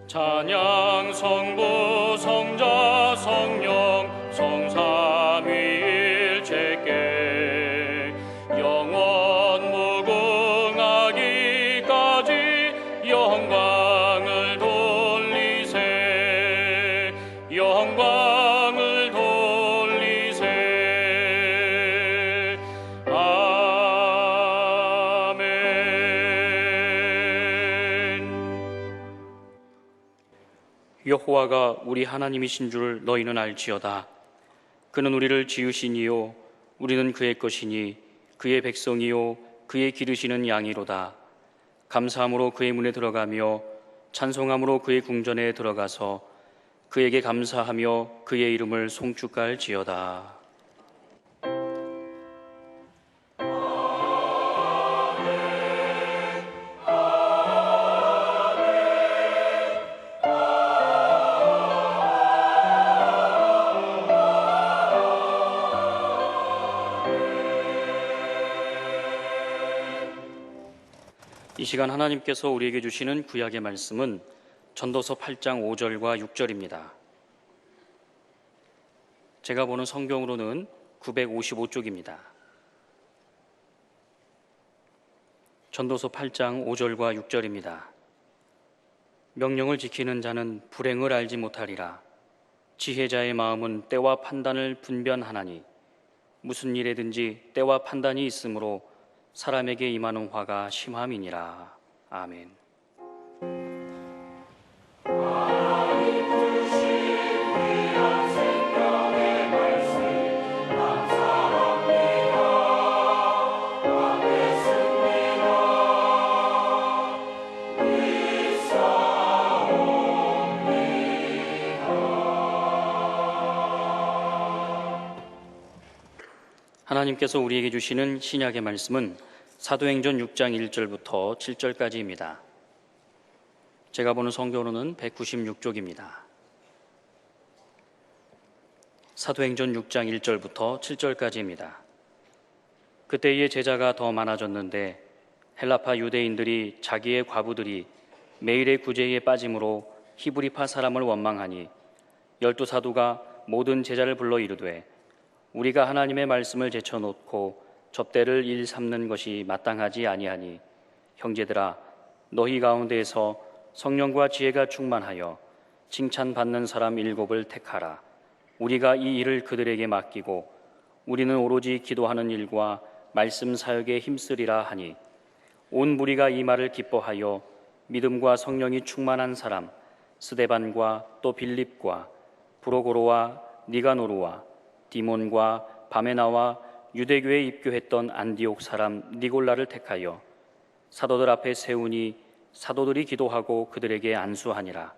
찬양 성부 성자 성령 성삼위일체께 영원 무궁하기까지 영광을 돌리세 영광을 돌리세 여호와가 우리 하나님이신 줄 너희는 알지어다. 그는 우리를 지으신 이요 우리는 그의 것이니 그의 백성이요 그의 기르시는 양이로다. 감사함으로 그의 문에 들어가며 찬송함으로 그의 궁전에 들어가서 그에게 감사하며 그의 이름을 송축할지어다. 이 시간 하나님께서 우리에게 주시는 구약의 말씀은 전도서 8장 5절과 6절입니다. 제가 보는 성경으로는 955쪽입니다. 전도서 8장 5절과 6절입니다. 명령을 지키는 자는 불행을 알지 못하리라. 지혜자의 마음은 때와 판단을 분별하나니 무슨 일에든지 때와 판단이 있으므로 사람에게 임하는 화가 심함이니라. 아멘. 하나님께서 우리에게 주시는 신약의 말씀은 사도행전 6장 1절부터 7절까지입니다. 제가 보는 성경으로는 196쪽입니다. 사도행전 6장 1절부터 7절까지입니다. 그때의 제자가 더 많아졌는데 헬라파 유대인들이 자기의 과부들이 매일의 구제에 빠짐으로 히브리파 사람을 원망하니 12사도가 모든 제자를 불러 이르되 우리가 하나님의 말씀을 제쳐놓고 접대를 일 삼는 것이 마땅하지 아니하니 형제들아 너희 가운데에서 성령과 지혜가 충만하여 칭찬받는 사람 7을 택하라. 우리가 이 일을 그들에게 맡기고 우리는 오로지 기도하는 일과 말씀 사역에 힘쓰리라 하니 온 무리가 이 말을 기뻐하여 믿음과 성령이 충만한 사람 스데반과 또 빌립과 브로고로와 니가노르와 디몬과 바메나와 유대교에 입교했던 안디옥 사람 니골라를 택하여 사도들 앞에 세우니 사도들이 기도하고 그들에게 안수하니라.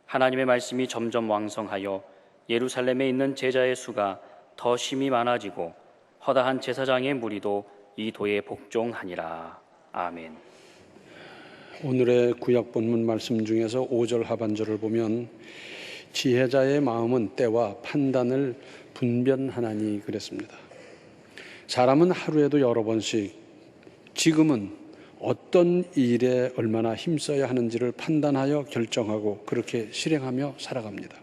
하나님의 말씀이 점점 왕성하여 예루살렘에 있는 제자의 수가 더 심히 많아지고 허다한 제사장의 무리도 이 도에 복종하니라. 아멘. 오늘의 구약 본문 말씀 중에서 5절 하반절을 보면 지혜자의 마음은 때와 판단을 분별하나니 그랬습니다. 사람은 하루에도 여러 번씩 지금은 어떤 일에 얼마나 힘써야 하는지를 판단하여 결정하고 그렇게 실행하며 살아갑니다.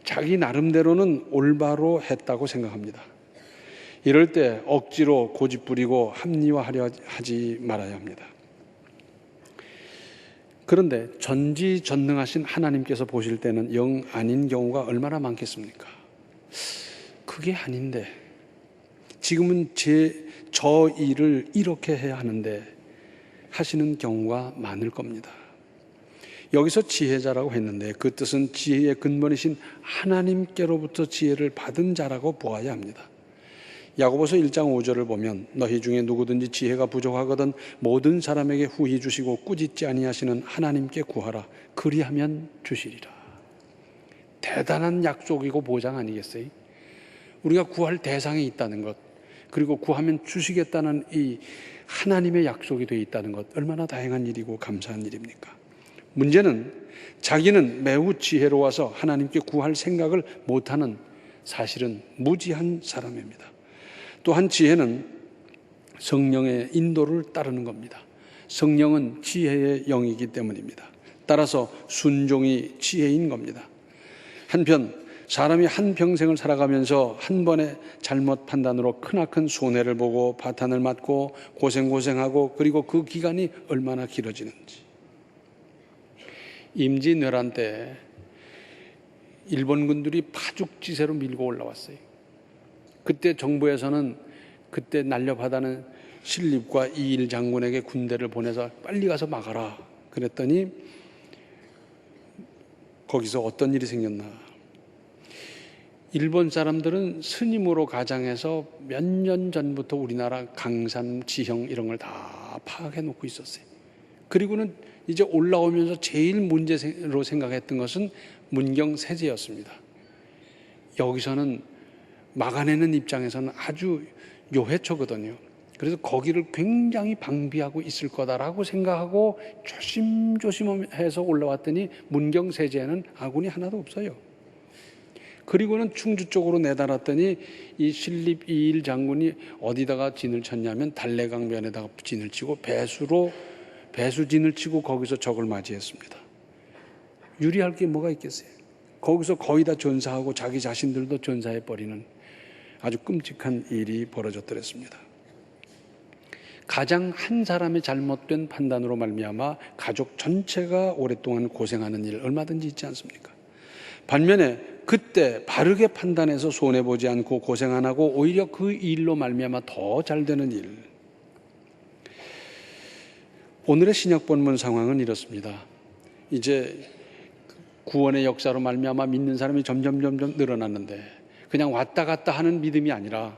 자기 나름대로는 올바로 했다고 생각합니다. 이럴 때 억지로 고집부리고 합리화하려 하지 말아야 합니다. 그런데 전지전능하신 하나님께서 보실 때는 영 아닌 경우가 얼마나 많겠습니까? 그게 아닌데 지금은 저 일을 이렇게 해야 하는데 하시는 경우가 많을 겁니다. 여기서 지혜자라고 했는데 그 뜻은 지혜의 근본이신 하나님께로부터 지혜를 받은 자라고 보아야 합니다. 야고보서 1장 5절을 보면 너희 중에 누구든지 지혜가 부족하거든 모든 사람에게 후히 주시고 꾸짖지 아니하시는 하나님께 구하라. 그리하면 주시리라. 대단한 약속이고 보장 아니겠어요? 우리가 구할 대상이 있다는 것, 그리고 구하면 주시겠다는 이 하나님의 약속이 되어 있다는 것, 얼마나 다행한 일이고 감사한 일입니까? 문제는 자기는 매우 지혜로워서 하나님께 구할 생각을 못하는 사실은 무지한 사람입니다. 또한 지혜는 성령의 인도를 따르는 겁니다. 성령은 지혜의 영이기 때문입니다. 따라서 순종이 지혜인 겁니다. 한편 사람이 한 평생을 살아가면서 한 번의 잘못 판단으로 크나큰 손해를 보고 파탄을 맞고 고생하고 그리고 그 기간이 얼마나 길어지는지. 임진왜란 때 일본군들이 파죽지세로 밀고 올라왔어요. 그때 정부에서는 그때 날려받아는 신립과 이일 장군에게 군대를 보내서 빨리 가서 막아라 그랬더니 거기서 어떤 일이 생겼나. 일본 사람들은 스님으로 가장해서 몇 년 전부터 우리나라 강산, 지형 이런 걸 다 파악해 놓고 있었어요. 그리고는 이제 올라오면서 제일 문제로 생각했던 것은 문경세제였습니다. 여기서는 막아내는 입장에서는 아주 요해초거든요. 그래서 거기를 굉장히 방비하고 있을 거다라고 생각하고 조심조심해서 올라왔더니 문경세제에는 아군이 하나도 없어요. 그리고는 충주 쪽으로 내달았더니 이 신립 이일 장군이 어디다가 진을 쳤냐면 달래강변에다가 진을 치고 배수진을 치고 거기서 적을 맞이했습니다. 유리할 게 뭐가 있겠어요? 거기서 거의 다 전사하고 자기 자신들도 전사해버리는 아주 끔찍한 일이 벌어졌더랬습니다. 가장 한 사람의 잘못된 판단으로 말미암아 가족 전체가 오랫동안 고생하는 일 얼마든지 있지 않습니까? 반면에 그때 바르게 판단해서 손해보지 않고 고생 안 하고 오히려 그 일로 말미암아 더 잘 되는 일. 오늘의 신약 본문 상황은 이렇습니다. 이제 구원의 역사로 말미암아 믿는 사람이 점점 늘어났는데 그냥 왔다 갔다 하는 믿음이 아니라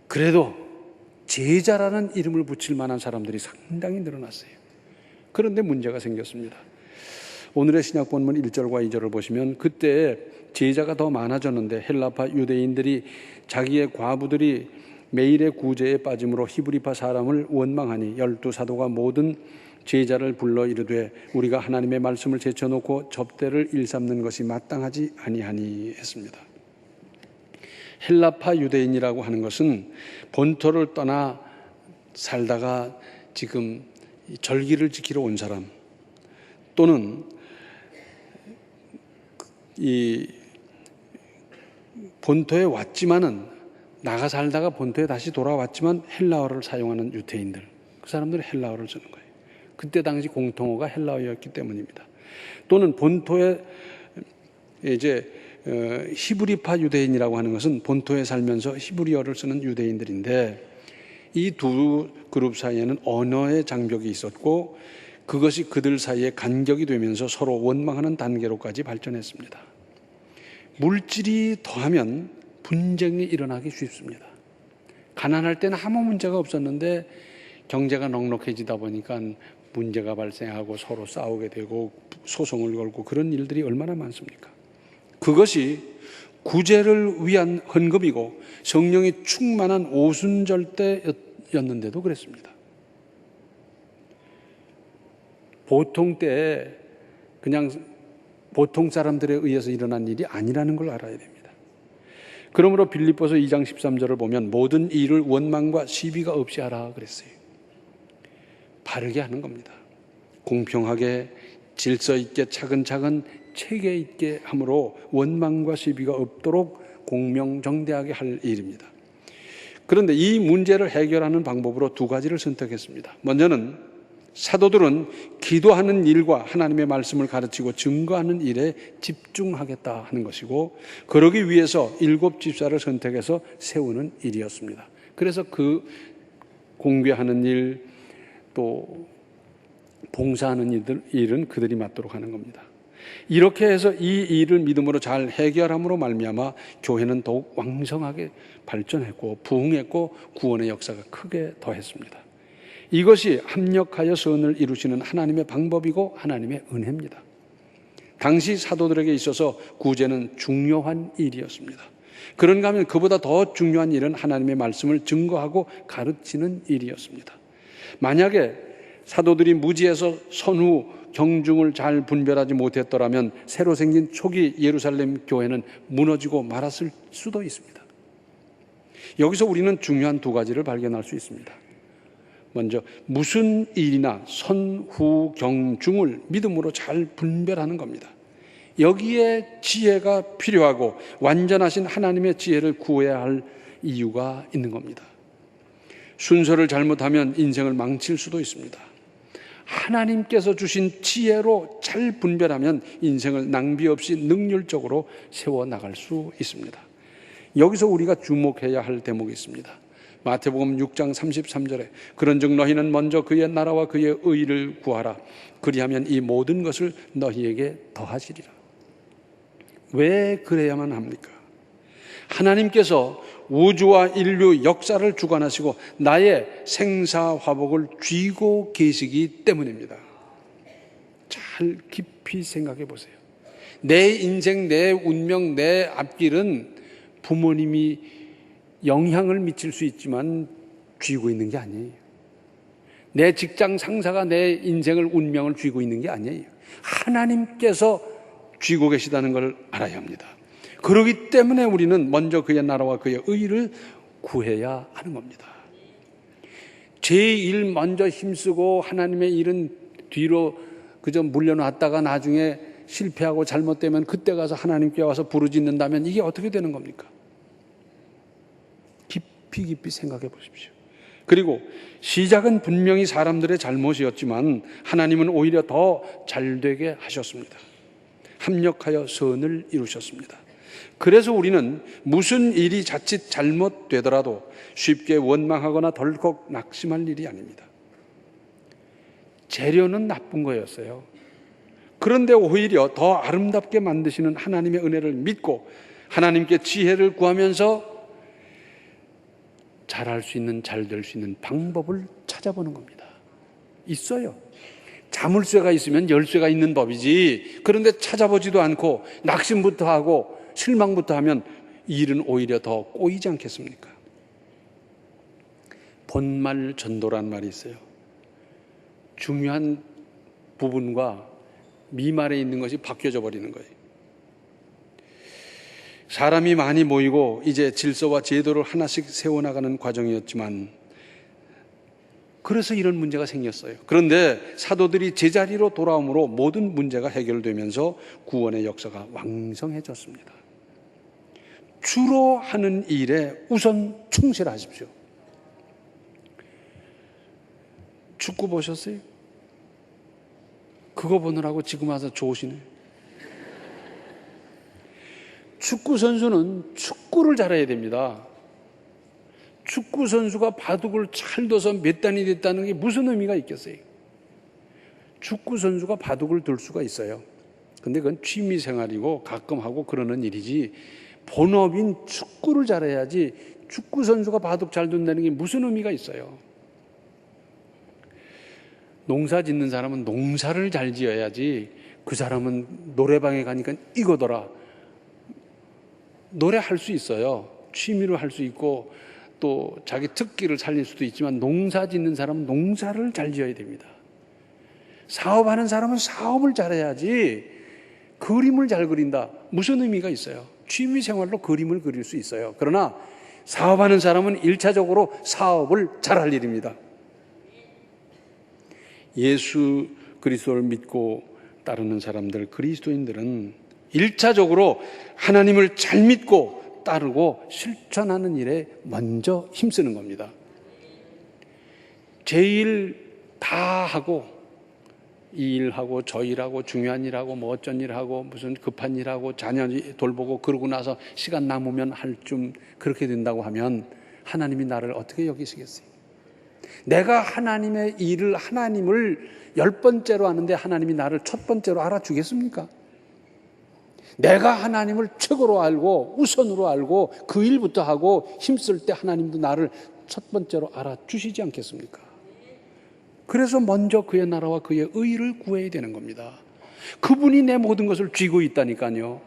그래도 제자라는 이름을 붙일 만한 사람들이 상당히 늘어났어요. 그런데 문제가 생겼습니다. 오늘의 신약 본문 1절과 2절을 보시면 그때 제자가 더 많아졌는데 헬라파 유대인들이 자기의 과부들이 매일의 구제에 빠짐으로 히브리파 사람을 원망하니 12사도가 모든 제자를 불러 이르되 우리가 하나님의 말씀을 제쳐놓고 접대를 일삼는 것이 마땅하지 아니하니 했습니다. 헬라파 유대인이라고 하는 것은 본토를 떠나 살다가 지금 절기를 지키러 온 사람 또는 이 본토에 왔지만은 나가 살다가 본토에 다시 돌아왔지만 헬라어를 사용하는 유대인들, 그 사람들은 헬라어를 쓰는 거예요. 그때 당시 공통어가 헬라어였기 때문입니다. 또는 본토에 이제 히브리파 유대인이라고 하는 것은 본토에 살면서 히브리어를 쓰는 유대인들인데 이 두 그룹 사이에는 언어의 장벽이 있었고 그것이 그들 사이에 간격이 되면서 서로 원망하는 단계로까지 발전했습니다. 물질이 더하면 분쟁이 일어나기 쉽습니다. 가난할 때는 아무 문제가 없었는데 경제가 넉넉해지다 보니까 문제가 발생하고 서로 싸우게 되고 소송을 걸고 그런 일들이 얼마나 많습니까? 그것이 구제를 위한 헌금이고 성령이 충만한 오순절 때였는데도 그랬습니다. 보통 때에 그냥 보통 사람들에 의해서 일어난 일이 아니라는 걸 알아야 됩니다. 그러므로 빌립보서 2장 13절을 보면 모든 일을 원망과 시비가 없이 하라 그랬어요. 바르게 하는 겁니다. 공평하게 질서 있게 차근차근 체계 있게 함으로 원망과 시비가 없도록 공명정대하게 할 일입니다. 그런데 이 문제를 해결하는 방법으로 두 가지를 선택했습니다. 먼저는 사도들은 기도하는 일과 하나님의 말씀을 가르치고 증거하는 일에 집중하겠다 하는 것이고 그러기 위해서 7 집사를 선택해서 세우는 일이었습니다. 그래서 그 공개하는 일 또 봉사하는 일은 그들이 맡도록 하는 겁니다. 이렇게 해서 이 일을 믿음으로 잘 해결함으로 말미암아 교회는 더욱 왕성하게 발전했고 부흥했고 구원의 역사가 크게 더했습니다. 이것이 합력하여 선을 이루시는 하나님의 방법이고 하나님의 은혜입니다. 당시 사도들에게 있어서 구제는 중요한 일이었습니다. 그런가 하면 그보다 더 중요한 일은 하나님의 말씀을 증거하고 가르치는 일이었습니다. 만약에 사도들이 무지해서 선후 경중을 잘 분별하지 못했더라면 새로 생긴 초기 예루살렘 교회는 무너지고 말았을 수도 있습니다. 여기서 우리는 중요한 두 가지를 발견할 수 있습니다. 먼저 무슨 일이나 선후경중을 믿음으로 잘 분별하는 겁니다. 여기에 지혜가 필요하고 완전하신 하나님의 지혜를 구해야 할 이유가 있는 겁니다. 순서를 잘못하면 인생을 망칠 수도 있습니다. 하나님께서 주신 지혜로 잘 분별하면 인생을 낭비 없이 능률적으로 세워나갈 수 있습니다. 여기서 우리가 주목해야 할 대목이 있습니다. 마태복음 6장 33절에 그런즉 너희는 먼저 그의 나라와 그의 의를 구하라. 그리하면 이 모든 것을 너희에게 더하시리라. 왜 그래야만 합니까? 하나님께서 우주와 인류 역사를 주관하시고 나의 생사화복을 쥐고 계시기 때문입니다. 잘 깊이 생각해 보세요. 내 인생, 내 운명, 내 앞길은 부모님이 영향을 미칠 수 있지만 쥐고 있는 게 아니에요. 내 직장 상사가 내 인생을, 운명을 쥐고 있는 게 아니에요. 하나님께서 쥐고 계시다는 걸 알아야 합니다. 그렇기 때문에 우리는 먼저 그의 나라와 그의 의를 구해야 하는 겁니다. 제 일 먼저 힘쓰고 하나님의 일은 뒤로 그저 물려놨다가 나중에 실패하고 잘못되면 그때 가서 하나님께 와서 부르짖는다면 이게 어떻게 되는 겁니까? 깊이 생각해 보십시오. 그리고 시작은 분명히 사람들의 잘못이었지만 하나님은 오히려 더 잘되게 하셨습니다. 합력하여 선을 이루셨습니다. 그래서 우리는 무슨 일이 자칫 잘못되더라도 쉽게 원망하거나 덜컥 낙심할 일이 아닙니다. 재료는 나쁜 거였어요. 그런데 오히려 더 아름답게 만드시는 하나님의 은혜를 믿고 하나님께 지혜를 구하면서 잘할 수 있는, 잘 될 수 있는 방법을 찾아보는 겁니다. 있어요. 자물쇠가 있으면 열쇠가 있는 법이지. 그런데 찾아보지도 않고 낙심부터 하고 실망부터 하면 일은 오히려 더 꼬이지 않겠습니까? 본말 전도란 말이 있어요. 중요한 부분과 미말에 있는 것이 바뀌어져 버리는 거예요. 사람이 많이 모이고 이제 질서와 제도를 하나씩 세워나가는 과정이었지만 그래서 이런 문제가 생겼어요. 그런데 사도들이 제자리로 돌아옴으로 모든 문제가 해결되면서 구원의 역사가 왕성해졌습니다. 주로 하는 일에 우선 충실하십시오. 축구 보셨어요? 그거 보느라고 지금 와서 좋으시네. 축구 선수는 축구를 잘해야 됩니다. 축구 선수가 바둑을 잘 둬서 몇 단이 됐다는 게 무슨 의미가 있겠어요? 축구 선수가 바둑을 둘 수가 있어요. 근데 그건 취미 생활이고 가끔 하고 그러는 일이지 본업인 축구를 잘해야지 축구 선수가 바둑 잘 둔다는 게 무슨 의미가 있어요? 농사 짓는 사람은 농사를 잘 지어야지 그 사람은 노래방에 가니까 이거더라. 노래할 수 있어요. 취미로 할 수 있고 또 자기 특기를 살릴 수도 있지만 농사 짓는 사람은 농사를 잘 지어야 됩니다. 사업하는 사람은 사업을 잘해야지 그림을 잘 그린다. 무슨 의미가 있어요? 취미생활로 그림을 그릴 수 있어요. 그러나 사업하는 사람은 1차적으로 사업을 잘할 일입니다. 예수 그리스도를 믿고 따르는 사람들, 그리스도인들은 1차적으로 하나님을 잘 믿고 따르고 실천하는 일에 먼저 힘쓰는 겁니다. 제 일 다 하고 이 일하고 저 일하고 중요한 일하고 뭐 어쩐 일하고 무슨 급한 일하고 자녀 돌보고 그러고 나서 시간 남으면 할 좀 그렇게 된다고 하면 하나님이 나를 어떻게 여기시겠어요? 내가 하나님의 일을 하나님을 10번째로 하는데 하나님이 나를 첫 번째로 알아주겠습니까? 내가 하나님을 최고로 알고 우선으로 알고 그 일부터 하고 힘쓸 때 하나님도 나를 첫 번째로 알아주시지 않겠습니까? 그래서 먼저 그의 나라와 그의 의를 구해야 되는 겁니다. 그분이 내 모든 것을 쥐고 있다니까요.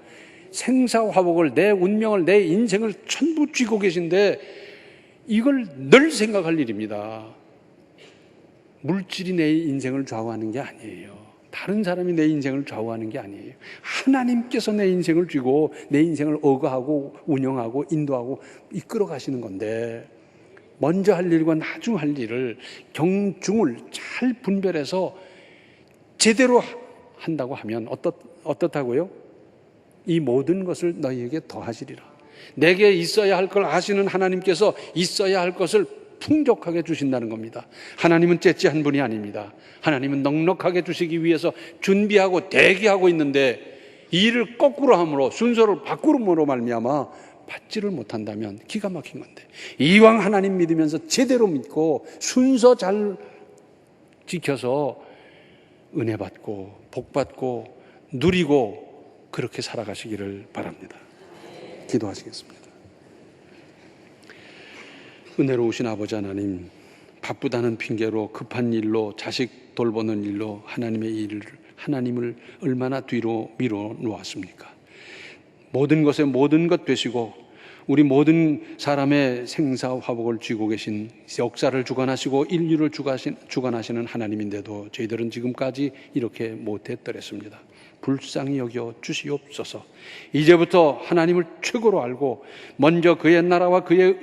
생사화복을, 내 운명을, 내 인생을 전부 쥐고 계신데 이걸 늘 생각할 일입니다. 물질이 내 인생을 좌우하는 게 아니에요. 다른 사람이 내 인생을 좌우하는 게 아니에요. 하나님께서 내 인생을 쥐고 내 인생을 억어하고 운영하고 인도하고 이끌어 가시는 건데 먼저 할 일과 나중 할 일을 경중을 잘 분별해서 제대로 한다고 하면 어떻다고요? 이 모든 것을 너희에게 더하시리라. 내게 있어야 할 걸 아시는 하나님께서 있어야 할 것을 풍족하게 주신다는 겁니다. 하나님은 째째한 분이 아닙니다. 하나님은 넉넉하게 주시기 위해서 준비하고 대기하고 있는데 이 일을 거꾸로 함으로 순서를 바꾸므로 말미암아 받지를 못한다면 기가 막힌 건데, 이왕 하나님 믿으면서 제대로 믿고 순서 잘 지켜서 은혜 받고 복 받고 누리고 그렇게 살아가시기를 바랍니다. 기도하시겠습니다. 은혜로우신 아버지 하나님, 바쁘다는 핑계로 급한 일로 자식 돌보는 일로 하나님을 얼마나 뒤로 미뤄 놓았습니까? 모든 것에 모든 것 되시고 우리 모든 사람의 생사화복을 쥐고 계신, 역사를 주관하시고 인류를 주관하시는 하나님인데도 저희들은 지금까지 이렇게 못했더랬습니다. 불쌍히 여겨 주시옵소서. 이제부터 하나님을 최고로 알고 먼저 그의 나라와 그의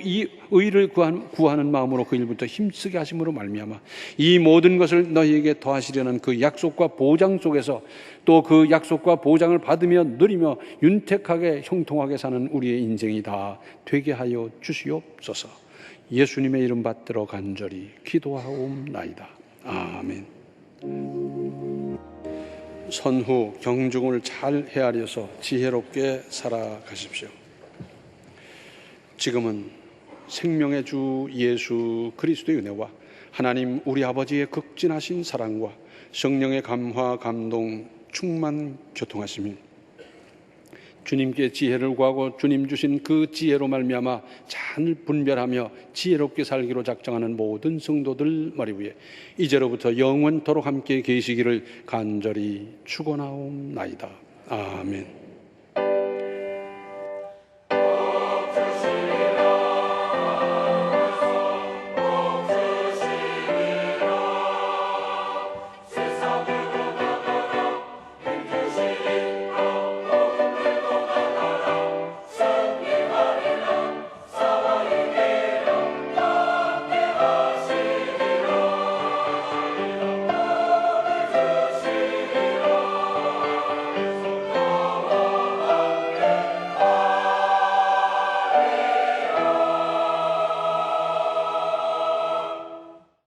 의를 구하는 마음으로 그 일부터 힘쓰게 하심으로 말미암아 이 모든 것을 너희에게 더하시려는 그 약속과 보장 속에서 또 그 약속과 보장을 받으며 누리며 윤택하게 형통하게 사는 우리의 인생이 다 되게 하여 주시옵소서. 예수님의 이름 받들어 간절히 기도하옵나이다. 아멘. 선후 경중을 잘 헤아려서 지혜롭게 살아가십시오. 지금은 생명의 주 예수 그리스도의 은혜와 하나님 우리 아버지의 극진하신 사랑과 성령의 감화 감동 충만 교통하심이 주님께 지혜를 구하고 주님 주신 그 지혜로 말미암아 잘 분별하며 지혜롭게 살기로 작정하는 모든 성도들 머리 위에 이제로부터 영원토록 함께 계시기를 간절히 축원하옵나이다. 아멘.